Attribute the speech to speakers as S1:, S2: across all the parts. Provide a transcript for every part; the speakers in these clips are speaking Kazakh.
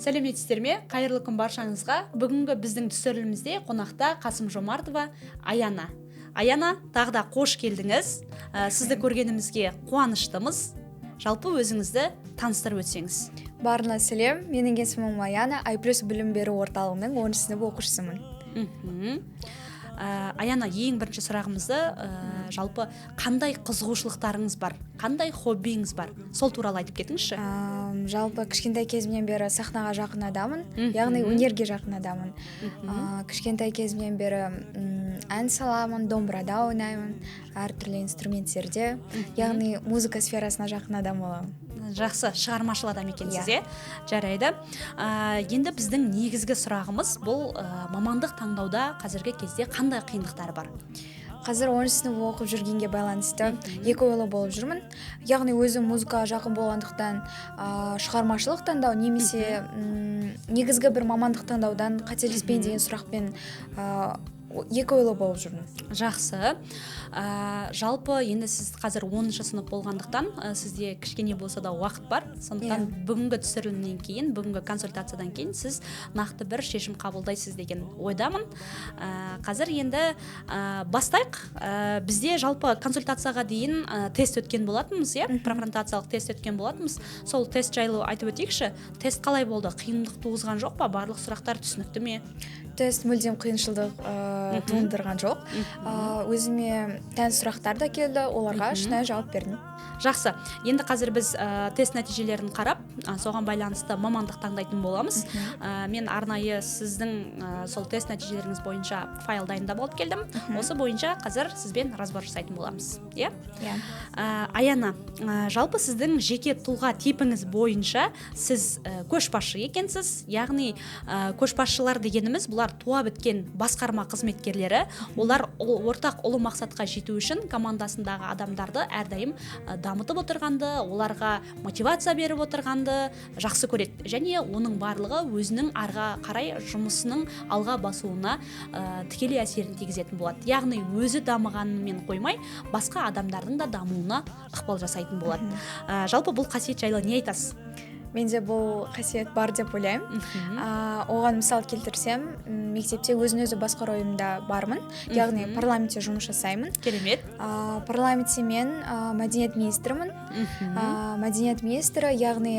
S1: Сәлеметсіздер ме? Қайырлы күн баршаңызға. Бүгінгі біздің түсірілімізде қонақта Қасым Жомартова Аяна. Аяна, тағы да қош келдіңіз. Сізді көргенімізге қуаныштымыз. Жалпы өзіңізді таныстырып өтсеңіз.
S2: Барлығына сәлем, менің есімім Аяна, I+ білім беру орталығының 10 сынып оқушысымын.
S1: Аяна, ең бірінші сұрағымызды жалпы қандай қызығушылықтарыңыз бар, қандай хоббиіңіз бар, сол туралы айтып кетіңізші.
S2: Жалпы кішкентай кезімнен бері сахнаға жақын адамын, яғни өнерге жақын адамын. Кішкентай кезімнен бері ән саламын, домбырада ойнаймын, әртүрлі инструменттерде, яғни музыка сферасына жақын адам боламын.
S1: Жақсы, шығармашыл адам екенсіз, жарайды. Енді біздің негізгі сұрағымыз бұл мамандық таңдауда қазіргі кезде қандай қиындықтар бар?
S2: Қазір 10 сынып оқып жүргенге байланысты екі ойлы болып жүрмін. Яғни өзім музыкаға жақын болғандықтан шығармашылық таңдау немесе негізгі бір мамандық таңдаудан қателеспейін деген сұрақпен екі ойлы болып жүрмін.
S1: Жақсы. Жалпы енді сіз қазір 10-шы сынып болғандықтан сізде кішкене болса да уақыт бар. Сондықтан бүгінгі түсірілімнен кейін, бүгінгі консультациядан кейін сіз нақты бір шешім қабылдайсыз деген ойдамын. Қазір енді бастайық. Бізде жалпы консультацияға дейін тест өткен болатынбыз, профориентациялық тест өткен болатынбыз. Сол тест жайлы айтып өтейікші. Тест қалай болды? Қиындық туғызған жоқ па? Барлық сұрақтар түсінікті ме?
S2: Тест мүлдем қиыншылдық туындырған жоқ. Өзіме тән сұрақтар да келді, оларға шынайы жауап бердім.
S1: Жақсы. Енді қазір біз тест нәтижелерін қарап, соған байланысты мамандық таңдайтын боламыз. Мен арнайы сіздің сол тест нәтижелеріңіз бойынша файл дайындап алып келдім. Осы бойынша қазір сізбен разбор жасайтын боламыз. Аяна, жалпы сіздің жеке тұлға типіңіз бойынша сіз көшбасшы екенсіз. Яғни көшбасшылар дегеніміз бұлар туа біткен басқарма қызметкерлері. Олар ортақ ұлы мақсатқа жету үшін командасындағы адамдарды әрдайым дамытып отырғанды, оларға мотивация беріп отырғанды жақсы көреді. Және оның барлығы өзінің арға қарай жұмысының алға басуына тікелей әсерін тигізетін болады. Яғни өзі дамығанымен қоймай, басқа адамдардың да дамуына ықпал жасайтын болады. Жалпы бұл қасиет жайлы не айтасыз?
S2: Менде бұл қасиет бар деп ойлаймын. Оған мысал келтірсем, мектепте өзін-өзі басқару ұйымында бармын, яғни парламентте жұмыс жасаймын.
S1: Керемет.
S2: Парламентте мен мәдениет министрімін. Мәдениет министрі, яғни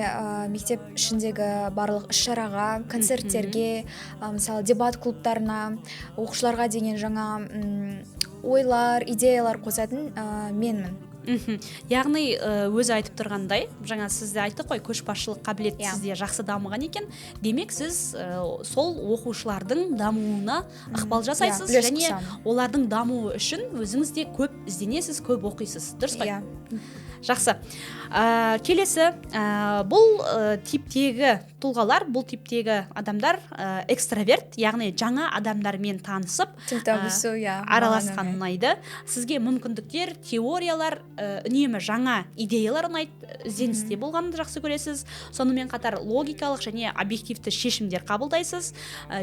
S2: мектеп ішіндегі барлық іс-шараға, концерттерге, мысалы дебат клубтарына, оқушыларға деген жаңа ойлар, идеялар қосатын менмін.
S1: Яғни өзі айтып тұрғандай, жаңа сізде айттық қой, көшбасшылық қабілет сізде жақсы дамыған екен. Демек сіз сол оқушылардың дамуына ықпал жасайсыз және олардың дамуы үшін өзіңіз де көп ізденесіз, көп оқисыз. Дұрыс қой? Жақсы. Келесі, бұл типтегі тұлғалар, бұл типтегі адамдар экстраверт, яғни жаңа адамдармен танысып, араласқан ұнайды. Сізге мүмкіндіктер, теориялар, үнемі жаңа идеялар ұнайды, ізденісте болғанды жақсы көресіз. Сонымен қатар логикалық және объективті шешімдер қабылдайсыз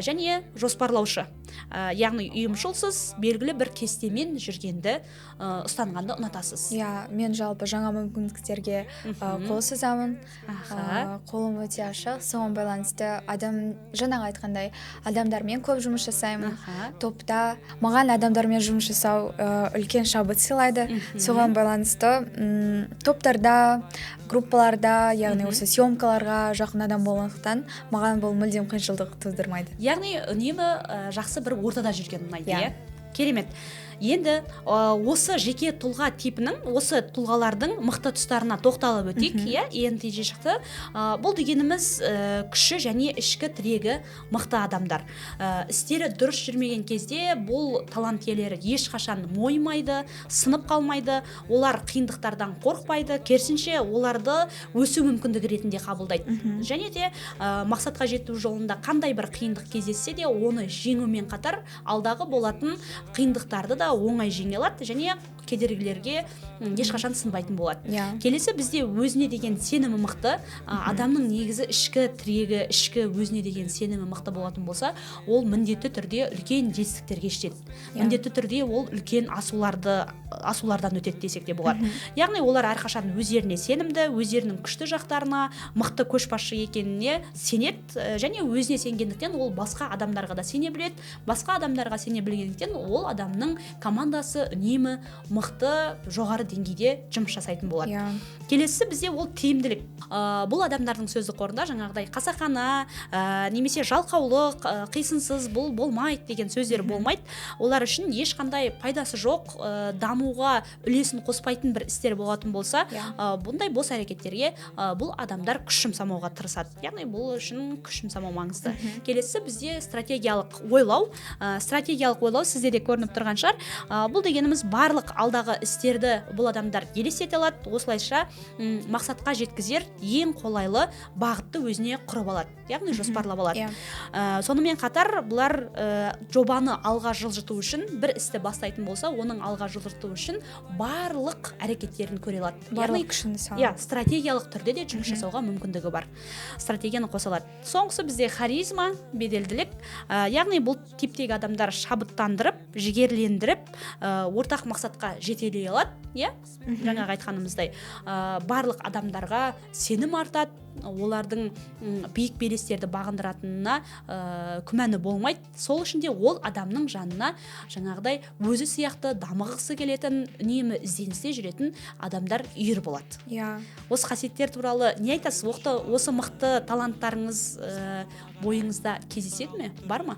S1: және жоспарлаушы. Яғни ұйымшылсыз, белгілі бір кестемен жүргенді ұстанғанды ұнатасыз.
S2: Мен жалпы жаңа мүмкіндіктерге қол созамын. Қолым өте ашық. Соған байланысты жаңағы айтқандай адамдармен көп жұмыс жасаймын. Топта маған адамдармен жұмыс жасау үлкен шабыт сыйлайды. Соған байланысты топтарда, группаларда, яғни осы съемкаларға жақын адам болғандықтан маған бұл мүлдем қиыншылдық тудырмайды.
S1: Яғни үнемі жақсы бір ортада жүрген ұнайды. Керемет. Енді осы жеке тұлға типінің, осы тұлғалардың мықты тұстарына тоқталып өтейік, нәтиже шықты. Бұл дегеніміз күші және ішкі тірегі мықты адамдар. Істері дұрыс жүрмеген кезде бұл талант иелері ешқашан мойымайды, сынып қалмайды, олар қиындықтардан қорықпайды, керісінше оларды өсу мүмкіндігі ретінде қабылдайды. Және де мақсатқа жету жолында қандай бір қиындық кездессе де оны жеңумен қатар алдағы болатын қиындықтарды да оңай жеңе алады және кедергілерге ешқашан сынбайтын болады.
S2: Келесі
S1: бізде өзіне деген сенімі мықты, адамның негізі ішкі тірегі, ішкі өзіне деген сенімі мықты болатын болса, ол міндетті түрде үлкен жетістіктерге жетеді. Міндетті түрде ол үлкен асулардан өтеді десек те болады. Яғни олар әрқашан өздеріне сенімді, өздерінің күшті жақтарына, мықты көшбасшы екеніне сенеді, және өзіне сенгендіктен ол басқа адамдарға да сене біледі. Басқа адамдарға сене білгендіктен ол адамның командасы үнемі мықты, жоғары деңгейде жұмыс жасайтын болады. Келесі бізде ол тиімділік. Бұл адамдардың сөздік қорында жаңағыдай қасақана, немесе жалқаулық, қисынсыз бұл болмайды деген сөздер болмайды. Олар үшін ешқандай пайдасы жоқ, дамуға үлесін қоспайтын бір істер болатын болса, бұндай бос әрекеттерге бұл адамдар күш жұмсамауға тырысады. Яғни бұл үшін күш жұмсамау маңызды. Келесі бізде стратегиялық ойлау. Стратегиялық ойлау сізде де көрініп тұрған шығар. Бұл дегеніміз барлық алдағы істерді бұл адамдар елестете алады. Осылайша мақсатқа жеткізер ең қолайлы бағытты өзіне құрып алады, яғни жоспарлап алады. Сонымен қатар бұлар жобаны алға жылжыту үшін, бір істі бастайтын болса, оның алға жылжыту үшін барлық әрекеттерін көре алады.
S2: Барлық күшін салады.
S1: Стратегиялық түрде де жұмыс жасауға мүмкіндігі бар. Стратегияны қоса алады. Соңғысы бізде харизма, беделділік. Яғни бұл типтегі адамдар шабыттандырып, жігерлендіріп, ортақ мақсатқа жетелей алады. Жаңағы айтқанымыздай, барлық адамдарға сенім артады, олардың биік белестерді бағындыратынына күмәні болмайды. Сол үшін де ол адамның жанына жаңағыдай өзі сияқты дамығысы келетін, үнемі ізденісте жүретін адамдар үйір болады. Осы қасиеттер туралы не айтасыз? Осы мықты таланттарыңыз бойыңызда кездеседі ме? Бар ма?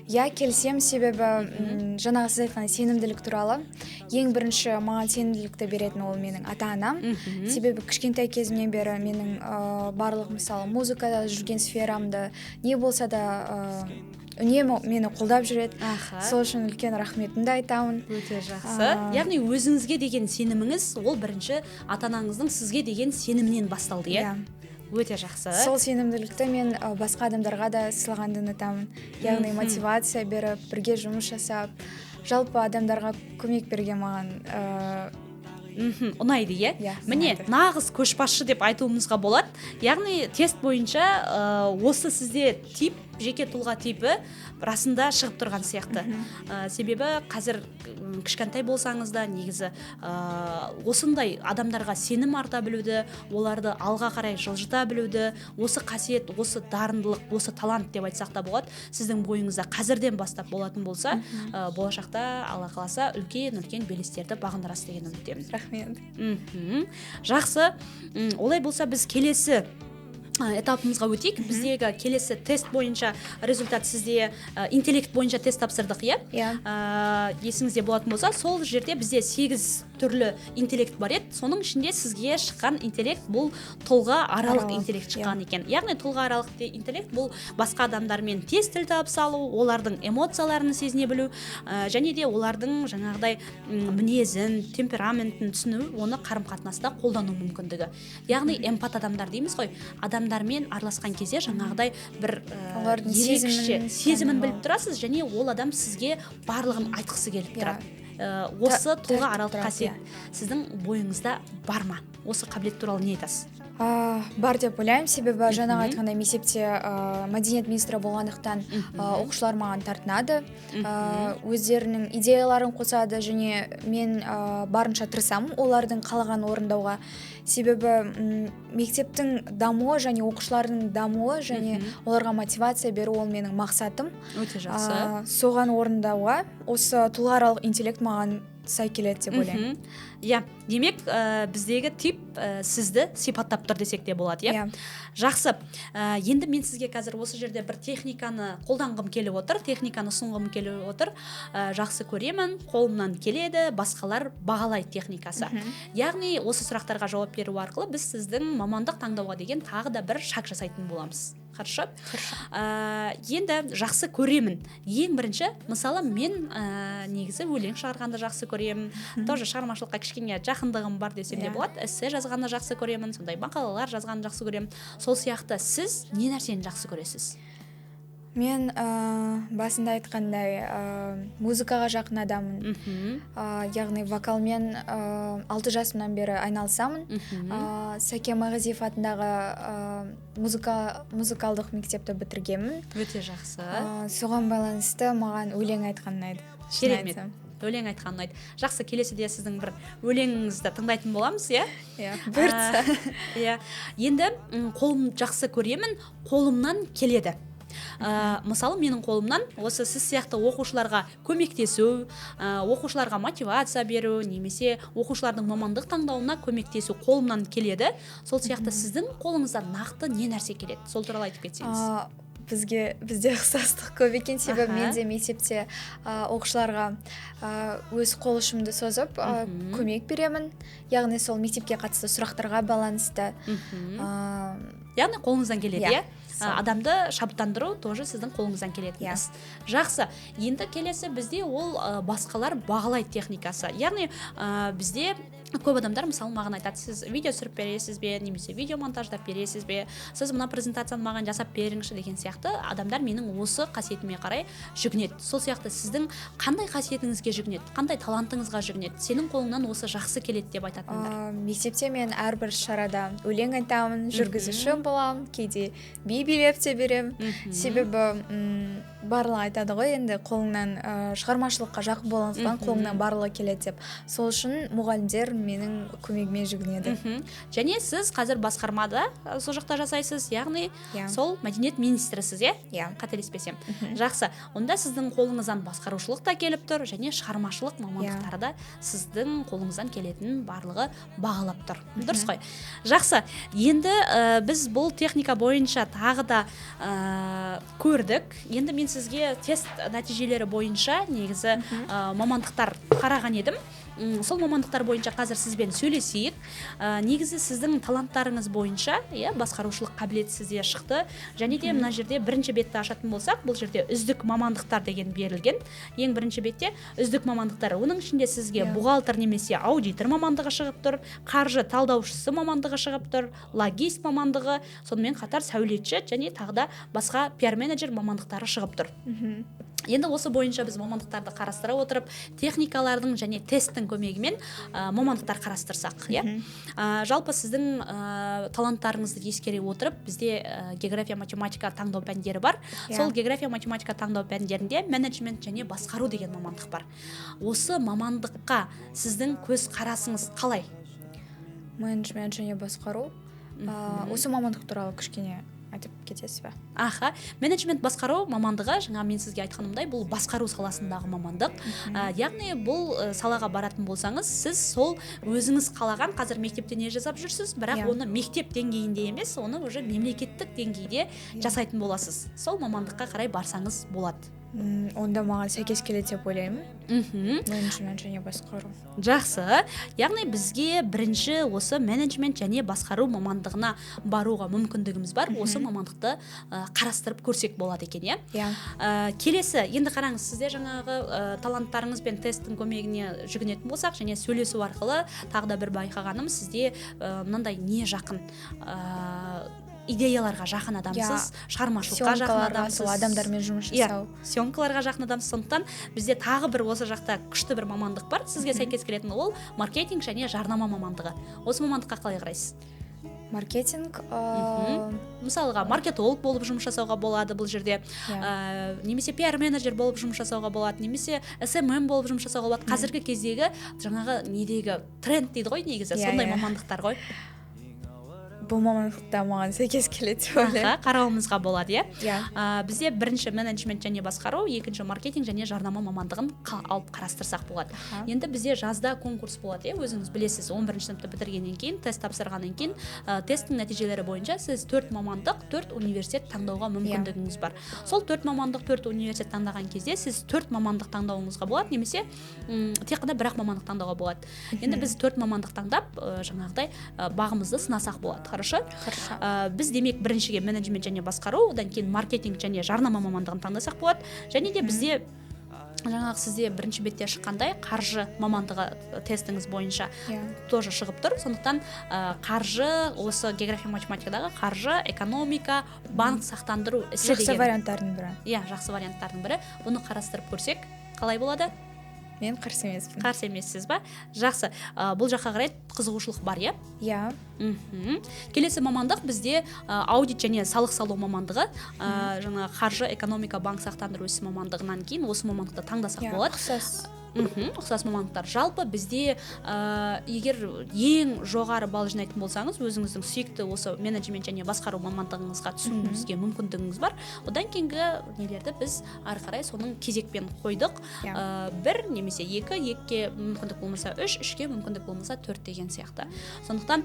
S2: Келісем, себебі жаңағы сіз айтқан сенімділік туралы ең бірінші маған сенімділікті беретін ол менің ата-анам. Себебі кішкентай кезімнен бері менің барлық мысалы музыкада жүрген сферамды не болса да үнемі мені қолдап жүреді. Сол үшін үлкен рахметімді айтамын.
S1: Өте жақсы. Яғни өзіңізге деген сеніміңіз ол бірінші ата-анаңыздың сізге деген сенімінен басталды, Өте жақсы.
S2: Сол сенімділікті мен басқа адамдарға да сыйлағанды ұнатамын. Яғни мотивация беріп, бірге жұмыс жасап, жалпы адамдарға көмек берген маған
S1: ұнайды, Міне, нағыз көшбасшы деп айтуымызға болады. Яғни тест бойынша осы сізде жеке тұлға типі расында шығып тұрған сияқты. Себебі қазір кішкентай болсаңыз да негізі осындай адамдарға сенім арта білуді, оларды алға қарай жылжыта білуді, осы қасиет, осы дарындылық, осы талант деп айтсақ та болады, сіздің бойыңызда қазірден бастап болатын болса, болашақта Алла қаласа үлкен белестерді бағындырасыз деген үміттемін.
S2: Рахмет.
S1: Жақсы. Олай болса біз келесі этапымызға өтейік. Біздегі келесі тест бойынша результат сізде интеллект бойынша тест тапсырдық, есіңізде болатын болса, сол жерде бізде 8 түрлі интеллект бар еді. Соның ішінде сізге шыққан интеллект бұл тұлға аралық интеллект шыққан екен. Яғни тұлға аралық интеллект бұл басқа адамдармен тез тіл табыса алу, олардың эмоцияларын сезіне білу, және де олардың жаңағыдай мінезін, темпераментін түсіну, оны қарым-қатынаста қолдану мүмкіндігі. Яғни эмпат адамдар дейміз ғой. Адамдармен араласқан кезде жаңағыдай бір ерекше сезімін біліп тұрасыз, және ол адам сізге барлығын айтқысы келіп тұрады. Осы тұлға аралық қасиет сіздің бойыңызда бар ма? Осы қабілет туралы не айтасыз?
S2: Бар деп ойлаймын, себебі жаңағы айтқандай мектепте мәдениет министрі болғандықтан оқушылар маған тартынады, өздерінің идеяларын қосады, және мен барынша тырысамын олардың қалаған орындауға. Себебі мектептің дамуы және оқушылардың дамуы және оларға мотивация беру ол менің мақсатым.
S1: Өте жақсы.
S2: Соған орындауға осы тұлғааралық интеллект маған сай келеді деп ойлаймын.
S1: Демек, біздегі тип сізді сипаттап тұр десек те болады, Жақсы. Енді мен сізге қазір осы жерде бір техниканы қолданғым келіп отыр, техниканы ұсынғым келіп отыр. Жақсы көремін, қолымнан келеді, басқалар бағалайды техникасы. Яғни осы сұрақтарға жауап беру арқылы біз сіздің мамандық таңдауға деген тағы да бір шаг жасайтын боламыз. Хорошо. Енді жақсы көремін. Ең бірінші, мысалы мен негізі өлең шығарғанды жақсы көремін. Тоже шығармашылыққа кішкене жақындығым бар десем де болады. Эссе жазғанды жақсы көремін, сондай мақалалар жазғанды жақсы көремін. Сол сияқты сіз не нәрсені жақсы көресіз?
S2: Мен басында айтқандай музыкаға жақын адаммын. Яғни вокалмен 6 жасымнан бері айналысамын. Сәкен Майғазиев атындағы музыкалдық мектепті бітіргенмін.
S1: Өте жақсы.
S2: Соған байланысты маған өлең айтқан ұнайды.
S1: Керемет. Өлең айтқан ұнайды. Жақсы, келесіде сіздің бір өлеңіңізді тыңдайтын боламыз, иә?
S2: Бұйыртса.
S1: Иә. Енді қолым жақсы көремін, қолымнан келеді. Мысалы, менің қолымнан осы сіз сияқты оқушыларға көмектесу, оқушыларға мотивация беру, немесе оқушылардың мамандық таңдауына көмектесу қолымнан келеді. Сол сияқты сіздің қолыңыздан нақты не нәрсе келеді? Сол туралы айтып кетсеңіз.
S2: Бізде ұқсастық көп екен, себебі мен де мектепте оқушыларға өз қол ұшымды созып көмек беремін. Яғни сол мектепке қатысты сұрақтарға байланысты.
S1: Яғни қолыңыздан келеді, иә? Адамды шабыттандыру тоже сіздің қолыңыздан келеді. Жақсы. Енді келесі бізде ол басқалар бағалайды техникасы. Яғни бізде көп адамдар мысалы маған айтады, сіз видео түсіріп бересіз бе, немесе видео монтаждап бересіз бе, сіз мына презентацияны маған жасап беріңізші деген сияқты адамдар менің осы қасиетіме қарай жүгінеді. Сол сияқты сіздің қандай қасиетіңізге жүгінеді, қандай талантыңызға жүгінеді, сенің қолыңнан осы жақсы келеді деп айтатындар.
S2: Мектепте мен әрбір шарада өлең айтамын, жүргізуші боламын, кейде би билеп те беремін. Себебі барлығы айтады ғой, енді қолыңнан шығармашылыққа жақын болғандықтан қолыңнан барлығы келеді деп. Сол үшін мұғалімдер менің көмегіме жүгінеді.
S1: Және сіз қазір басқармада сол жақта жасайсыз, яғни сол мәдениет министрісіз, иә? Қателеспесем. Жақсы. Онда сіздің қолыңыздан басқарушылық та келіп тұр, және шығармашылық мамандықтары да сіздің қолыңыздан келетін барлығы бағалап тұр. Дұрыс қой. Жақсы. Енді біз бұл техника бойынша тағы да көрдік. Енді мен сізге тест нәтижелері бойынша негізі мамандықтар қараған едім. Сол мамандықтар бойынша қазір сізбен сөйлесейік. Негізі сіздің таланттарыңыз бойынша басқарушылық қабілет сізде шықты. Және де мына жерде бірінші бетті ашатын болсақ, бұл жерде үздік мамандықтар деген берілген. Ең бірінші бетте үздік мамандықтар. Оның ішінде сізге бухгалтер немесе аудитор мамандығы шығып тұр, қаржы талдаушысы мамандығы шығып тұр, логист мамандығы, сонымен қатар сәулетші және тағы да басқа пиар-менеджер мамандықтары шығып тұр. Енді осы бойынша біз мамандықтарды қарастыра отырып, техникалардың және тесттің көмегімен мамандықтар қарастырсақ, жалпы сіздің таланттарыңызды ескере отырып, бізде география, математика таңдау пәндері бар. Сол география, математика таңдау пәндерінде менеджмент және басқару деген мамандық бар. Осы мамандыққа сіздің көз қарасыңыз қалай?
S2: Менеджмент және басқару. Осы мамандық туралы кішкене айтып кетесіз бе?
S1: Менеджмент басқару мамандығы, жаңа мен сізге айтқанымдай, бұл басқару саласындағы мамандық. Яғни бұл салаға баратын болсаңыз, сіз сол өзіңіз қалаған, қазір мектепте не жасап жүрсіз, бірақ оны мектеп деңгейінде емес, оны уже мемлекеттік деңгейде жасайтын боласыз. Сол мамандыққа қарай барсаңыз болады.
S2: Онда маған сәйкес келеді деп ойлаймын. Менеджмент және басқару.
S1: Жақсы. Яғни бізге бірінші осы менеджмент және басқару мамандығына баруға мүмкіндігіміз бар. Осы мамандықты қарастырып көрсек болады екен, келесі, енді қараңыз, сізде жаңағы таланттарыңыз бен тесттің көмегіне жүгінетін болсақ, және сөйлесу арқылы тағы да бір байқағаным, сізде мынандай не жақын, идеяларға жақын адамсыз, шығармашылыққа жақын адамсыз,
S2: адамдармен жұмыс жасау.
S1: Съемкаларға жақын адамсыз. Сондықтан бізде тағы бір осы жақта күшті бір мамандық бар. Сізге сәйкес келетін ол маркетинг және жарнама мамандығы. Осы мамандыққа қалай қарайсыз?
S2: Маркетинг,
S1: мысалға маркетолог болып жұмыс жасауға болады бұл жерде, немесе пиар-менеджер болып жұмыс жасауға болады, немесе SMM болып жұмыс жасауға болады. Қазіргі кездегі жаңағы недегі тренд дейді ғой, негізі сондай мамандықтар ғой.
S2: Бұл мамандықта маған сәйкес келеді деп ойлаймын.
S1: Қарауымызға болады, бізде бірінші менеджмент және басқару, екінші маркетинг және жарнама мамандығын алып қарастырсақ болады. Енді бізде жазда конкурс болады, өзіңіз білесіз, 11-ші сыныпты бітіргеннен кейін, тест тапсырғаннан кейін, тесттің нәтижелері бойынша сіз 4 мамандық, 4 университет таңдауға мүмкіндігіңіз бар. Сол 4 мамандық, 4 университет таңдаған кезде сіз 4 мамандық таңдауыңызға болады, немесе тек қана бірақ мамандық таңдауға болады. Енді біз 4 мамандық таңдап, жаңағыдай бағымызды сынасақ болады. Хорошо? Біз демек біріншіге менеджмент және басқару, одан кейін маркетинг және жарнама мамандығын таңдасақ болады. Және де бізде жаңағы сізде бірінші бетте шыққандай қаржы мамандығы тестіңіз бойынша тоже шығып тұр. Сондықтан қаржы, осы география математикадағы қаржы, экономика, банк сақтандыру ісі деген
S2: жақсы варианттардың бірі.
S1: Иә, жақсы варианттардың бірі. Бұны қарастырып көрсек қалай болады?
S2: Мен қарсы емеспін.
S1: Қарсы емессіз ба? Жақсы. Бұл жаққа қарай қызығушылық бар, иә?
S2: Иә.
S1: Келесі мамандық бізде аудит және салық салу мамандығы. Жаңа қаржы, экономика, банк сақтандыру ісі мамандығынан кейін осы мамандықты таңдасақ болады. Ұқсас мамандықтар. Жалпы бізде егер ең жоғары балл жинайтын болсаңыз, өзіңіздің сүйікті осы менеджмент және басқару мамандығыңызға түсуіңізге мүмкіндігіңіз бар. Одан кейінгі нелерді біз ары қарай соның кезекпен қойдық. Бір немесе екіге мүмкіндік болмаса үшке мүмкіндік болмаса 4 деген сияқты. Сондықтан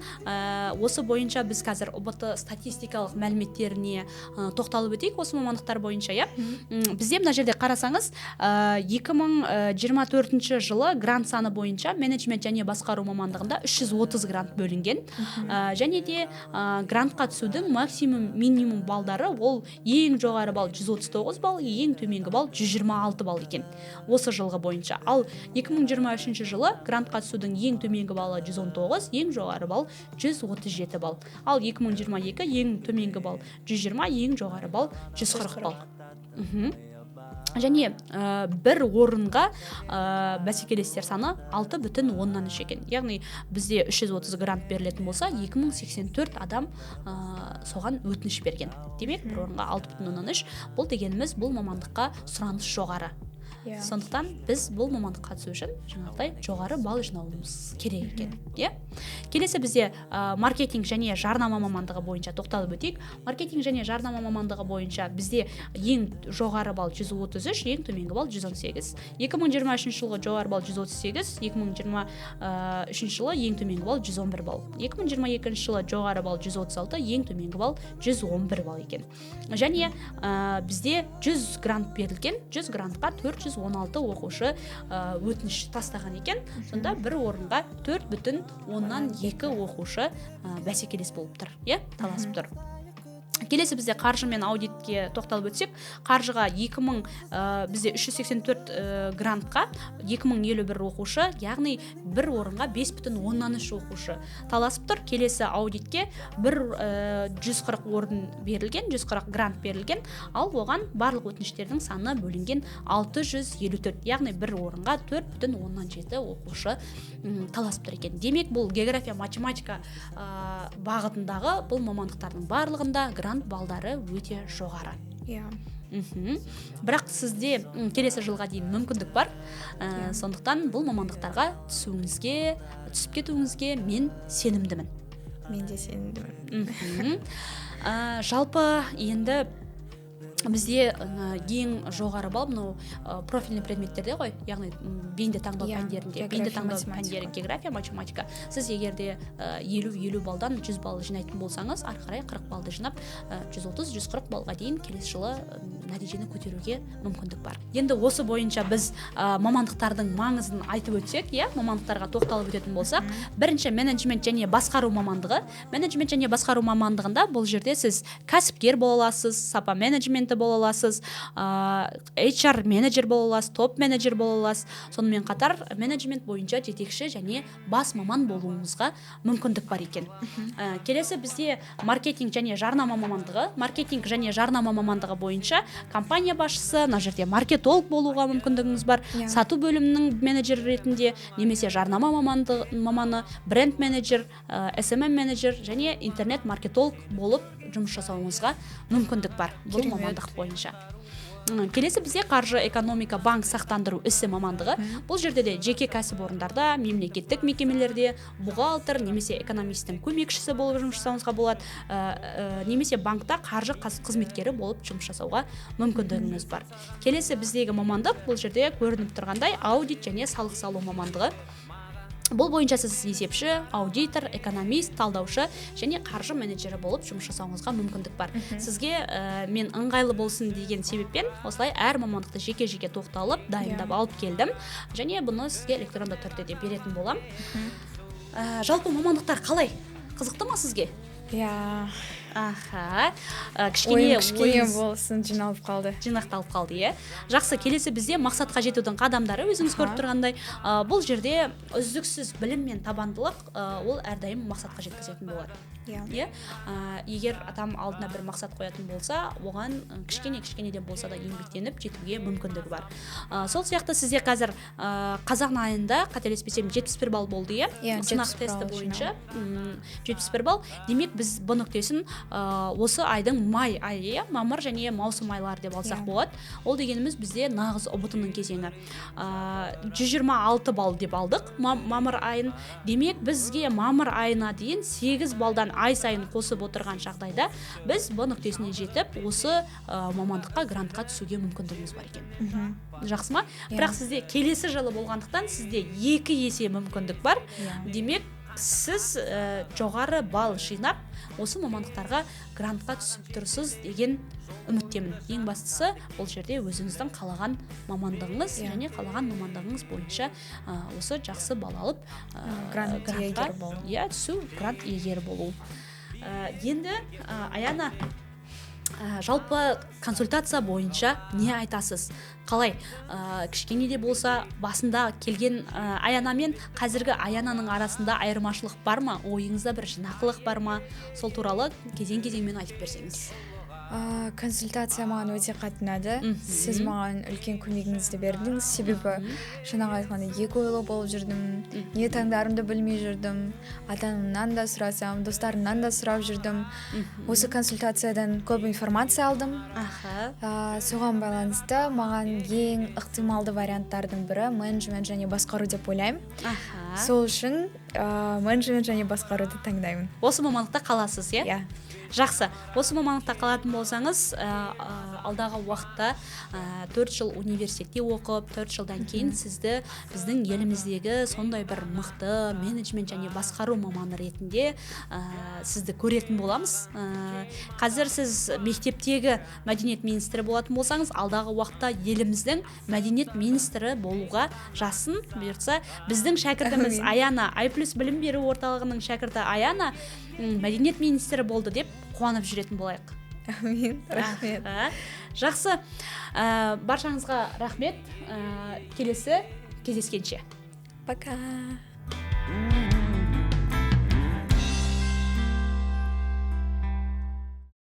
S1: осы бойынша біз қазір ұбт статистикалық мәліметтеріне тоқталып өтейік осы мамандықтар бойынша, иә. Бізде мына жерде қарасаңыз 2024 жылы грант саны бойынша менеджмент және басқару мамандығында 330 грант бөлінген. Және де грантқа түсудің максимум минимум балдары ол ең жоғары балл 139 балл, ең төменгі балл 126 балл екен осы жылғы бойынша. Ал 2023 жылы грантқа түсудің ең төменгі баллы 119, ең жоғары балл 137 балл. Ал 2022 ең төменгі балл 120, ең жоғары балл 140 балл. Және бір орынға бәсекелестер саны 6,3 екен. Яғни бізде 330 грант берілетін болса, 2084 адам соған өтініш берген. Демек, бір орынға 6,3. Бұл дегеніміз бұл мамандыққа сұраныс жоғары. Сондықтан біз бұл мамандыққа түсу үшін жаңағыдай жоғары балл жинауымыз керек екен. Келесі бізде маркетинг және жарнама мамандығы бойынша тоқталып өтейік. Маркетинг және жарнама мамандығы бойынша бізде ең жоғары балл 133, ең төменгі балл 118. 2023 жылғы жоғары балл 138, 2023 жылы ең төменгі балл 111 балл. 2022 жылы жоғары балл 136, ең төменгі балл 111 балл екен. Және бізде 100 грант берілген, 100 грантқа 416 оқушы өтініш тастаған екен. Сонда бір орынға 4,2 оқушы бәсекелес болып тұр, таласып тұр. Келесі бізде қаржы мен аудитке тоқталып өтсек, қаржыға бізде 384 грантқа 2051 оқушы, яғни бір орынға 5,3 оқушы таласып тұр. Келесі аудитке 140 орын берілген, 140 грант берілген, ал оған барлық өтініштердің саны бөлінген 654, яғни бір орынға 4,7 оқушы таласып тұр екен. Демек, бұл география математика бағытындағы бұл мамандықтардың барлығында грант балдары өте жоғары. Бірақ сізде келесі жылға дейін мүмкіндік бар. Сондықтан бұл мамандықтарға түсіп кетуіңізге мен сенімдімін.
S2: Мен де сенімдімін.
S1: Жалпы енді бізде ең жоғары балл мынау профильный предметтерде ғой, яғни бейінді таңдау пәндерінде, бейінді таңдау пәндері география, математика. Сіз егерде 50 балдан 100 балл жинайтын болсаңыз, ары қарай 40 баллды жинап 130-140 баллға дейін келесі жылы нәтижені көтеруге мүмкіндік бар. Енді осы бойынша біз мамандықтардың маңызын айтып өтсек, мамандықтарға тоқталып өтетін болсақ, бірінші менеджмент және басқару мамандығы. Менеджмент және басқару мамандығында бұл жерде сіз кәсіпкер бола аласыз, сапа менеджменті бола аласыз, HR менеджер бола аласыз, топ менеджер бола аласыз. Сонымен қатар менеджмент бойынша жетекші және бас маман болуыңызға мүмкіндік бар екен. Келесі бізде маркетинг және жарнама мамандығы. Маркетинг және жарнама мамандығы бойынша компания басшысы, мына жерде маркетолог болуға мүмкіндігіңіз бар. Сату бөлімінің менеджері ретінде, немесе жарнама маманы, бренд менеджер, SMM менеджер және интернет маркетолог болып жұмыс жасауыңызға мүмкіндік бар бұл мамандық бойынша. Келесі бізде қаржы, экономика, банк сақтандыру ісі мамандығы. Бұл жерде де жеке кәсіпорындарда, мемлекеттік мекемелерде бухгалтер немесе экономисттің көмекшісі болып жұмыс жасауыңызға болады, немесе банкта қаржы қызметкері болып жұмыс жасауға мүмкіндігіңіз бар. Келесі біздегі мамандық бұл жерде көрініп тұрғандай аудит және салық салу мамандығы. Бұл бойынша сіз есепші, аудитор, экономист, талдаушы және қаржы менеджері болып жұмыс жасауыңызға мүмкіндік бар. Сізге мен ыңғайлы болсын деген себеппен осылай әр мамандықты жеке-жеке тоқталып, дайындап алып келдім. Және бұны сізге электронды түрде де беретін болам. Жалпы мамандықтар қалай? Қызықты ма сізге? Аха. Кішкене
S2: кішкене болсын жиналып қалды.
S1: Жинақталып қалды, иә. Жақсы, келесі бізде мақсатқа жетудің қадамдары, өзіңіз көріп тұрғандай, бұл жерде үздіксіз білім мен табандылық ол әрдайым мақсатқа жеткізетін болады. Иә. Егер адам алдына бір мақсат қоятын болса, оған кішкенеден болса да еңбектеніп жетуге мүмкіндігі бар. Сол сияқты сізде қазір қазақ айында қателеспесем 71 балл болды, иә? Сынақ тесті бойынша 71 балл. Демек біз бұл нүктесін осы айдың май айы, мамыр және маусым айлары деп алсақ болады. Ол дегеніміз бізде нағыз ұбт-ның кезеңі. 126 балл деп алдық мамыр айын. Демек бізге мамыр айына дейін 8 балдан ай сайын қосып отырған жағдайда біз бұл нүктесіне жетіп, осы мамандыққа грантқа түсуге мүмкіндігіміз бар екен. Жақсы ма? Бірақ сізде келесі жылы болғандықтан сізде 2 есе мүмкіндік бар. Демек, сіз жоғары балл жинап, осы мамандықтарға грантқа түсіп тұрсыз деген үміттемін. Ең бастысы, бұл жерде өзіңіздің қалаған мамандығыңыз және қалаған мамандығыңыз бойынша осы жақсы балл алып грантқа түсу, грант иегері болу. Енді Аяна, жалпы консультация бойынша не айтасыз? Қалай? Кішкене де болса басында келген Аяна мен қазіргі Аянаның арасында айырмашылық бар ма? Ойыңызда бір жинақылық бар ма? Сол туралы кезең-кезеңмен айтып берсеңіз.
S2: Консультация маған өте қатты ұнады. Сіз маған үлкен көмегіңізді бердіңіз. Себебі жаңағы айтқандай екі ойлы болып жүрдім. Не таңдарымды білмей жүрдім. Ата-анамнан да сұрасам, достарымнан да сұрап жүрдім. Осы консультациядан көп информация алдым. Соған байланысты маған ең ықтималды варианттардың бірі менеджмент және басқару деп ойлаймын. Сол үшін менеджмент және басқаруды таңдаймын.
S1: Осы мамандықта қаласыз, иә?
S2: Иә.
S1: Жақсы. Осы мамандықта қалатын болсаңыз, алдағы уақытта 4 жыл университетте оқып, 4 жылдан кейін сізді біздің еліміздегі сондай бір мықты менеджмент және басқару маманы ретінде сізді көретін боламыз. Қазір сіз мектептегі мәдениет министрі болатын болсаңыз, алдағы уақытта еліміздің мәдениет министрі болуға жасын бұйыртса, біздің шәкіртіміз Аяна, I+ білім беру орталығының шәкірті Аяна мәдениет министрі болды деп қуанып жүретін болайық.
S2: Амин, рахмет.
S1: Жақсы, баршаңызға рахмет. Келесі кездескенше.
S2: Пока.